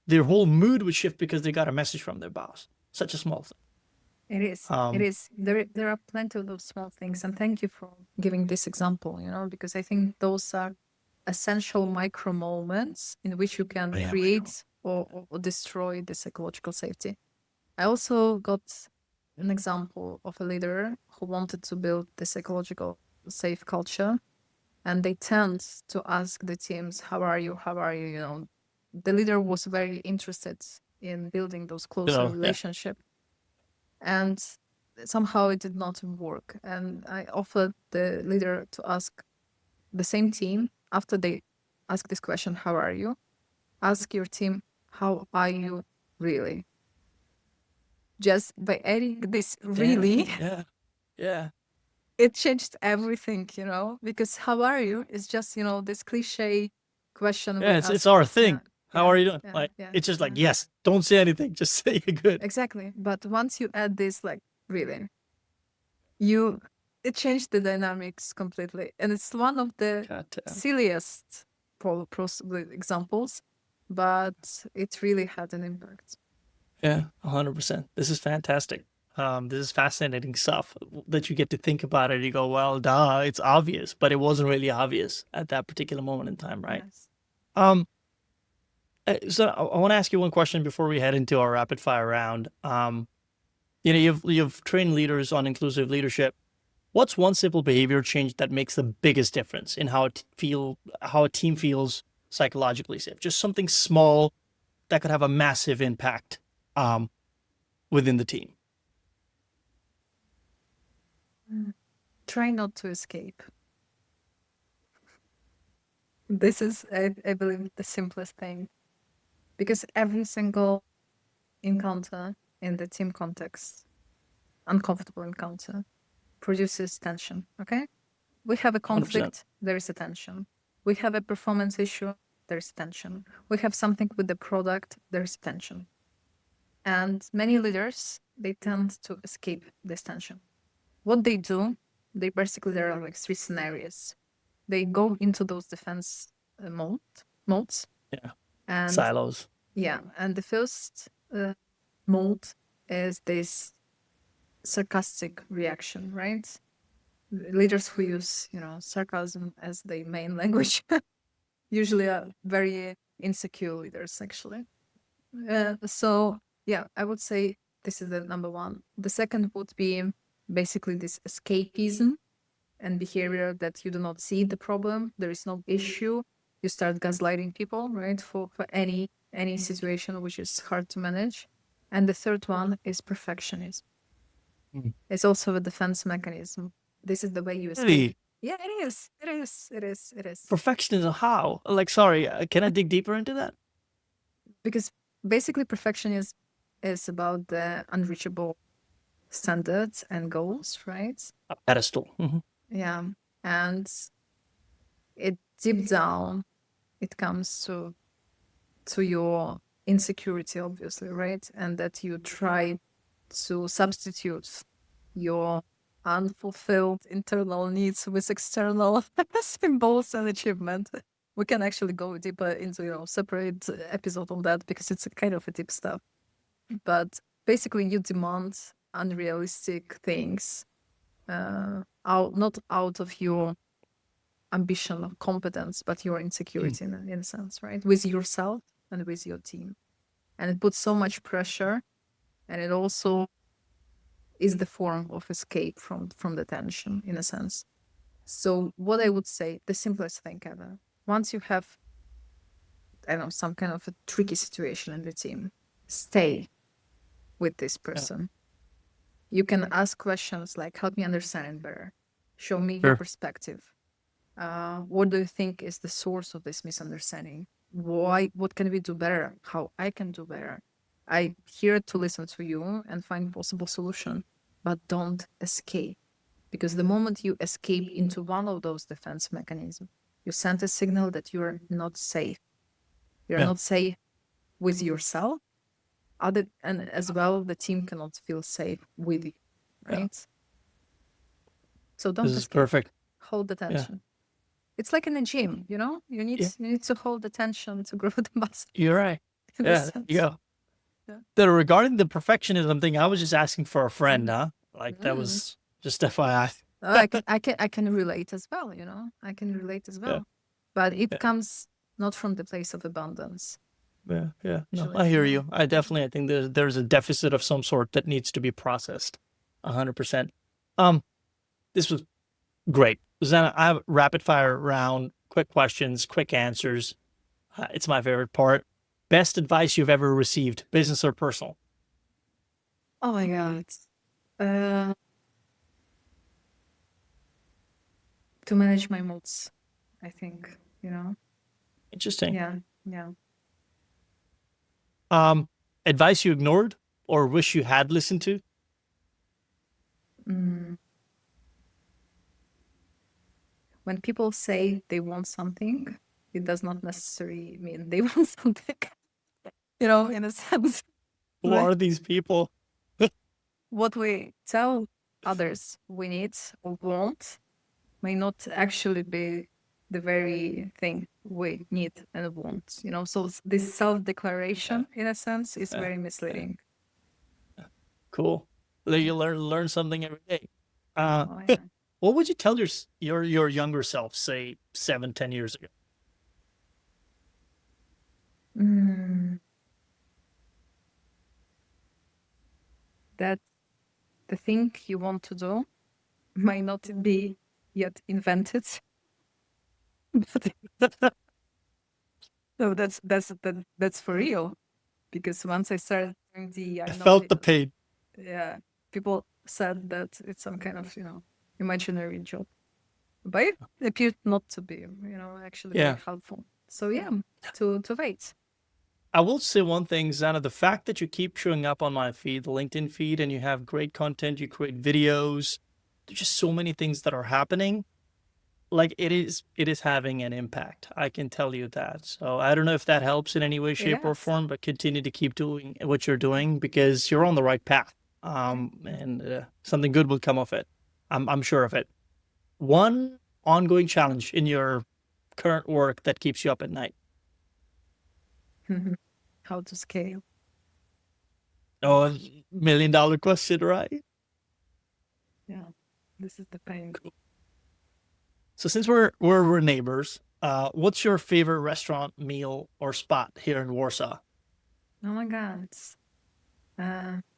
A: Their whole mood would shift because they got a message from their boss. Such a small thing.
B: It is. It is. There are plenty of those small things, and thank you for giving this example. Because I think those are essential micro moments in which you can create or destroy the psychological safety. I also got an example of a leader who wanted to build the psychological safe culture, and they tend to ask the teams, "How are you? How are you?" The leader was very interested in building those closer relationship. And somehow it did not work. And I offered the leader to ask the same team, after they ask this question, how are you? Ask your team, how are you really? Just by adding this really,
A: Yeah.
B: it changed everything, because how are you is just, this cliche question.
A: Yeah, it's our thing. How are you doing?
B: Yeah,
A: it's just like, yes, don't say anything. Just say you're good.
B: Exactly. But once you add this, like, really, it changed the dynamics completely. And it's one of the silliest possible examples, but it really had an impact.
A: Yeah, 100%. This is fantastic. This is fascinating stuff that you get to think about it. You go, well, duh, it's obvious, but it wasn't really obvious at that particular moment in time, right?
B: Yes.
A: So I want to ask you one question before we head into our rapid fire round. You've trained leaders on inclusive leadership. What's one simple behavior change that makes the biggest difference in how a team feels psychologically safe? Just something small that could have a massive impact within the team.
B: Try not to escape. This is, I believe, the simplest thing. Because every single encounter in the team context, uncomfortable encounter, produces tension, okay? We have a conflict, 100%. There is a tension. We have a performance issue, there is tension. We have something with the product, there is tension. And many leaders, they tend to escape this tension. What they do, there are like three scenarios. They go into those defense modes.
A: Yeah.
B: And
A: Silos.
B: yeah, and the first mode is this sarcastic reaction, right? Leaders who use, sarcasm as their main language usually are very insecure leaders, actually. So yeah, I would say this is the number one. The second would be basically this escapism and behavior that you do not see the problem. There is no issue. You start gaslighting people, right? For any situation which is hard to manage. And the third one is perfectionism.
A: Mm.
B: It's also a defense mechanism. This is the way you escape.
A: Really?
B: Yeah, it is. It is. It is. It is.
A: Perfectionism, how? Like, sorry, can I dig deeper into that?
B: Because basically perfectionism is about the unreachable standards and goals, right?
A: A pedestal. Mhm.
B: Yeah. And it deep down, it comes to your insecurity, obviously, right? And that you try to substitute your unfulfilled internal needs with external symbols and achievement. We can actually go deeper into separate episode on that because it's a kind of a deep stuff. But basically, you demand unrealistic things, not out of your ambition or competence, but your insecurity in a sense, right? With yourself and with your team. And it puts so much pressure, and it also is the form of escape from the tension in a sense. So what I would say, the simplest thing ever, once you have, I don't know, some kind of a tricky situation in the team, stay with this person. You can ask questions like, help me understand it better. Show me your perspective. What do you think is the source of this misunderstanding? What can we do better? How I can do better? I'm here to listen to you and find possible solution, but don't escape. Because the moment you escape into one of those defense mechanisms, you send a signal that you're not safe. You're not safe with yourself. And as well, the team cannot feel safe with you, right? So don't
A: This is
B: escape.
A: perfect.
B: Hold the tension. It's like in a gym, you need to hold the tension to grow the muscle.
A: You're right. Yeah, there you go.
B: Yeah.
A: Regarding the perfectionism thing, I was just asking for a friend, huh? Like that was just FYI.
B: I can relate as well, I can relate as well.
A: Yeah.
B: But it comes not from the place of abundance.
A: Yeah. No,
B: Actually,
A: I hear you. I think there's a deficit of some sort that needs to be processed. 100%. This was great. Susanna, I have rapid fire round, quick questions, quick answers. It's my favorite part. Best advice you've ever received, business or personal?
B: Oh my God. To manage my moods, I think,
A: Interesting.
B: Yeah.
A: Advice you ignored or wish you had listened to?
B: When people say they want something, it does not necessarily mean they want something, in a sense.
A: Who are these people?
B: What we tell others we need or want may not actually be the very thing we need and want, So this self-declaration, in a sense, is very misleading.
A: Cool. You learn something every day.
B: Oh, yeah.
A: What would you tell your younger self, say 7-10 years ago?
B: That the thing you want to do might not be yet invented. No, that's for real. Because once I started doing the,
A: I felt the pain.
B: Yeah, people said that it's some kind of imaginary job, but it appeared not to be, actually very helpful. So yeah, to wait.
A: I will say one thing, Zana, the fact that you keep showing up on my feed, the LinkedIn feed, and you have great content, you create videos, there's just so many things that are happening. like it is having an impact. I can tell you that. So I don't know if that helps in any way, shape, or
B: Yes.
A: form, but continue to keep doing what you're doing because you're on the right path. And something good will come of it. I'm sure of it. One ongoing challenge in your current work that keeps you up at night.
B: How to scale.
A: Oh, $1 million question, right?
B: Yeah, this is the pain.
A: So since we're neighbors, what's your favorite restaurant, meal, or spot here in Warsaw?
B: Oh my God, it's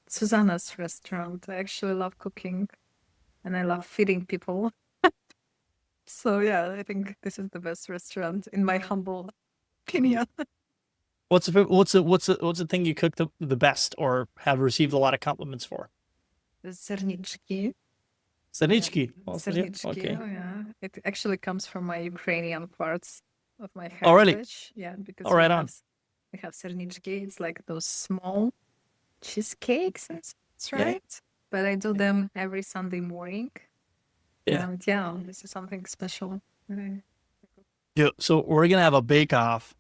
B: Susanna's restaurant. I actually love cooking and I love feeding people. So yeah, I think this is the best restaurant in my humble opinion.
A: What's the thing you cook the best or have received a lot of compliments for?
B: The serniczki.
A: Serniczki.
B: Serniczki,
A: Okay.
B: oh yeah. It actually comes from my Ukrainian parts of my
A: Oh, really?
B: heritage. Yeah, because
A: Oh, right on.
B: we have serniczki. It's like those small cheesecakes. That's
A: Yeah.
B: right. But I do them every Sunday morning.
A: Yeah.
B: And yeah, this is something special. Okay.
A: Yeah. So we're gonna have a bake off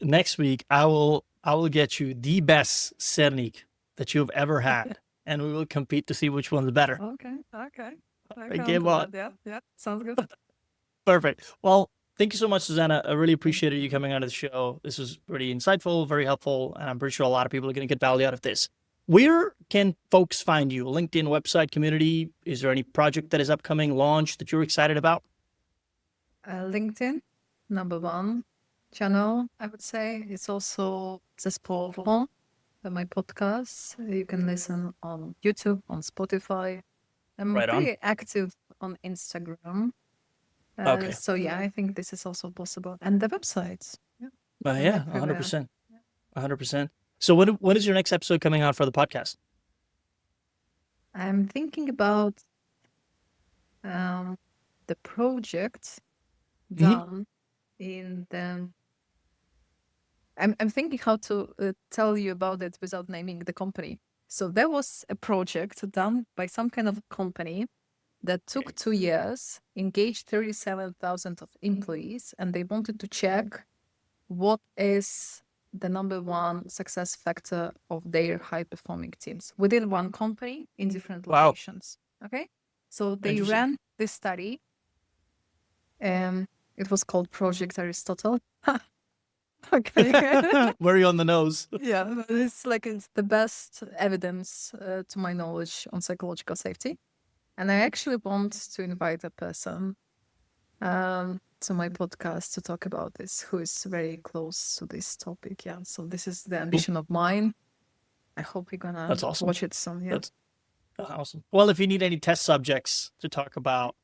A: next week. I will get you the best sernik that you've ever had, and we will compete to see which one's better.
B: Okay. I
A: Okay,
B: count
A: well,
B: on that. Yeah. Sounds good.
A: perfect. Well, thank you so much, Susanna. I really appreciated you coming on to the show. This was pretty insightful, very helpful, and I'm pretty sure a lot of people are going to get value out of this. Where can folks find you? LinkedIn, website, community? Is there any project that is upcoming, launch that you're excited about?
B: LinkedIn, number one channel, I would say. It's also Zespołowo, my podcast. You can listen on YouTube, on Spotify. I'm
A: Right on.
B: pretty active on Instagram.
A: Okay.
B: So yeah, I think this is also possible. And the websites. Yeah.
A: Yeah, 100%. 100%. So when is your next episode coming out for the podcast?
B: I'm thinking about the project done in the. I'm thinking how to tell you about it without naming the company. So there was a project done by some kind of company that took 2 years, engaged 37,000 of employees, and they wanted to check what is the number one success factor of their high-performing teams within one company in different
A: Wow.
B: locations. Okay, so they
A: Interesting.
B: ran this study. It was called Project Aristotle. Okay.
A: Very on the nose.
B: Yeah, but it's the best evidence to my knowledge on psychological safety. And I actually want to invite a person to my podcast to talk about this, who is very close to this topic. Yeah, so this is the ambition of mine. I hope you're gonna
A: That's awesome.
B: watch it soon. Yeah.
A: That's awesome. Well, if you need any test subjects to talk about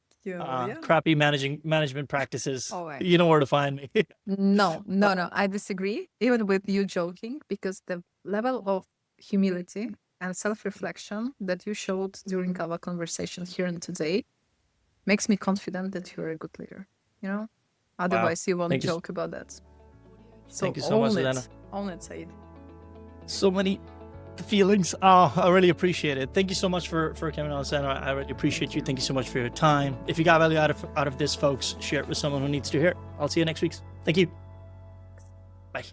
A: crappy management practices,
B: Oh, right.
A: you know where to find me.
B: No, I disagree, even with you joking, because the level of humility and self-reflection that you showed during our conversation here and today makes me confident that you're a good leader. Otherwise you won't
A: Thank you.
B: joke about that. So
A: Thank you so much,
B: own
A: Susanna.
B: it. Own it, Said.
A: So many feelings. Oh, I really appreciate it. Thank you so much for coming on, Susanna. I really appreciate you. Thank you so much for your time. If you got value out of this, folks, share it with someone who needs to hear it. I'll see you next week. Thank you. Bye.